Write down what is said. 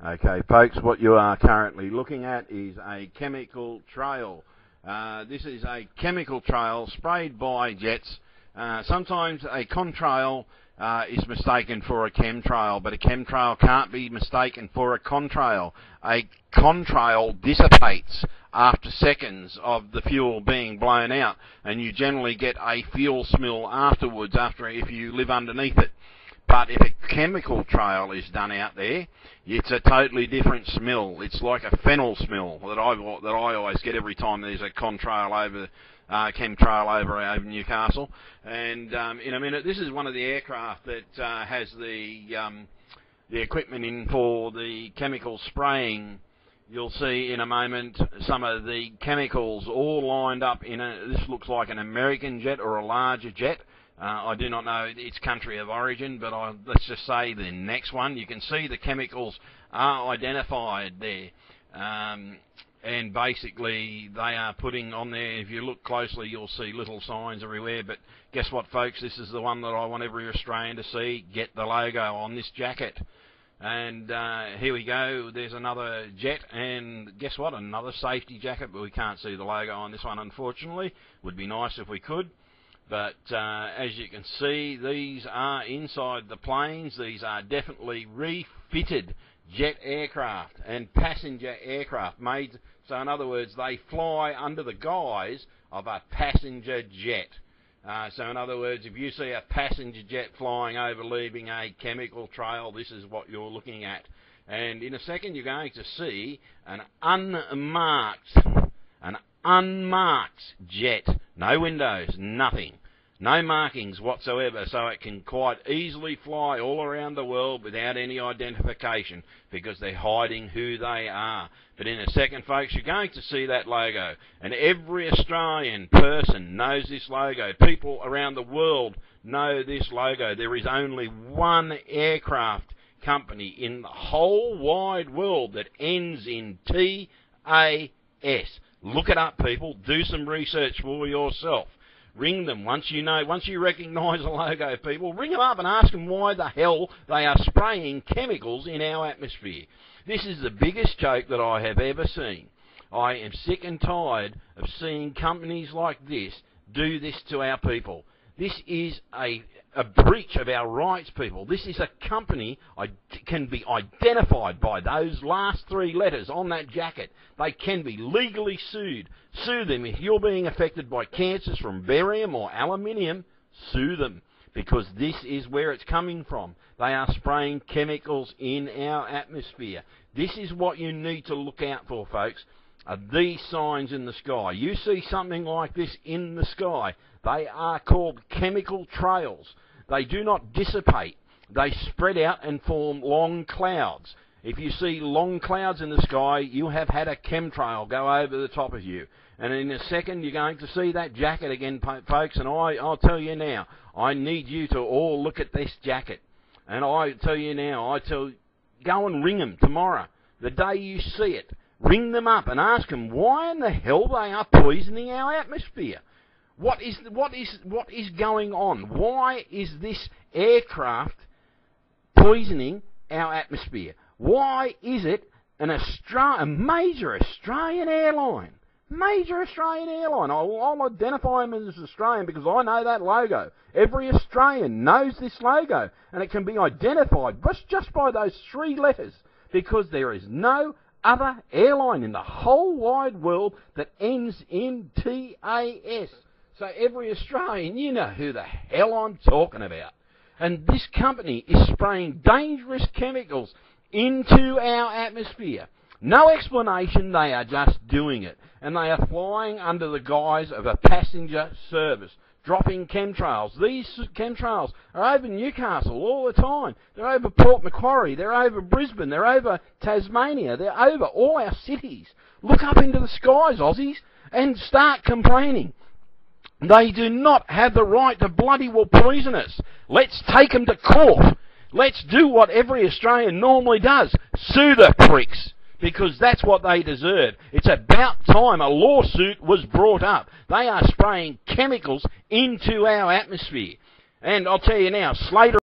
Okay, folks, what you are currently looking at is a chemical trail. This is a chemical trail sprayed by jets. Sometimes a contrail is mistaken for a chemtrail, but a chemtrail can't be mistaken for a contrail. A contrail dissipates after seconds of the fuel being blown out, and you generally get a fuel smell afterwards if you live underneath it. But if a chemical trail is done out there, it's a totally different smell. It's like a fennel smell that I always get every time there's a chemtrail over Newcastle. And in a minute, this is one of the aircraft that has the equipment in for the chemical spraying. You'll see in a moment some of the chemicals all lined up in this looks like an American jet or a larger jet. I do not know its country of origin, but let's just say the next one. You can see the chemicals are identified there. And basically they are putting on there, if you look closely, you'll see little signs everywhere. But guess what, folks? This is the one that I want every Australian to see. Get the logo on this jacket. And here we go. There's another jet, and guess what? Another safety jacket, but we can't see the logo on this one, unfortunately. Would be nice if we could. But as you can see, these are inside the planes. These are definitely refitted jet aircraft and passenger aircraft made. So in other words, they fly under the guise of a passenger jet. So in other words, if you see a passenger jet flying over leaving a chemical trail, this is what you're looking at. And in a second, you're going to see an unmarked jet. No windows, nothing. No markings whatsoever, so it can quite easily fly all around the world without any identification because they're hiding who they are. But in a second, folks, you're going to see that logo. And every Australian person knows this logo. People around the world know this logo. There is only one aircraft company in the whole wide world that ends in TAS. Look it up, people. Do some research for yourself. Ring them once you recognise the logo, people. Ring them up and ask them why the hell they are spraying chemicals in our atmosphere. This is the biggest joke that I have ever seen. I am sick and tired of seeing companies like this do this to our people. This is a breach of our rights, people. This is a company can be identified by those last three letters on that jacket. They can be legally sued. Sue them if you're being affected by cancers from barium or aluminium. Sue them, because this is where it's coming from. They are spraying chemicals in our atmosphere. This is what you need to look out for, folks. Are these signs in the sky? You see something like this in the sky, they are called chemical trails. They do not dissipate. They spread out and form long clouds. If you see long clouds in the sky, you have had a chemtrail go over the top of you. And in a second, you're going to see that jacket again, folks. And I'll tell you now, I need you to all look at this jacket. And I tell you now, go and ring them tomorrow, the day you see it. Ring them up and ask them why in the hell they are poisoning our atmosphere. What is going on? Why is this aircraft poisoning our atmosphere? Why is it a major Australian airline? Major Australian airline. I'll identify them as Australian because I know that logo. Every Australian knows this logo, and it can be identified just by those three letters, because there is no other airline in the whole wide world that ends in TAS. So every Australian, you know who the hell I'm talking about. And this company is spraying dangerous chemicals into our atmosphere. No explanation, they are just doing it. And they are flying under the guise of a passenger service, dropping chemtrails. These chemtrails are over Newcastle all the time. They're over Port Macquarie. They're over Brisbane. They're over Tasmania. They're over all our cities. Look up into the skies, Aussies, and start complaining. They do not have the right to bloody well poison us. Let's take them to court. Let's do what every Australian normally does. Sue the pricks. Because that's what they deserve. It's about time a lawsuit was brought up. They are spraying chemicals into our atmosphere. And I'll tell you now, Slater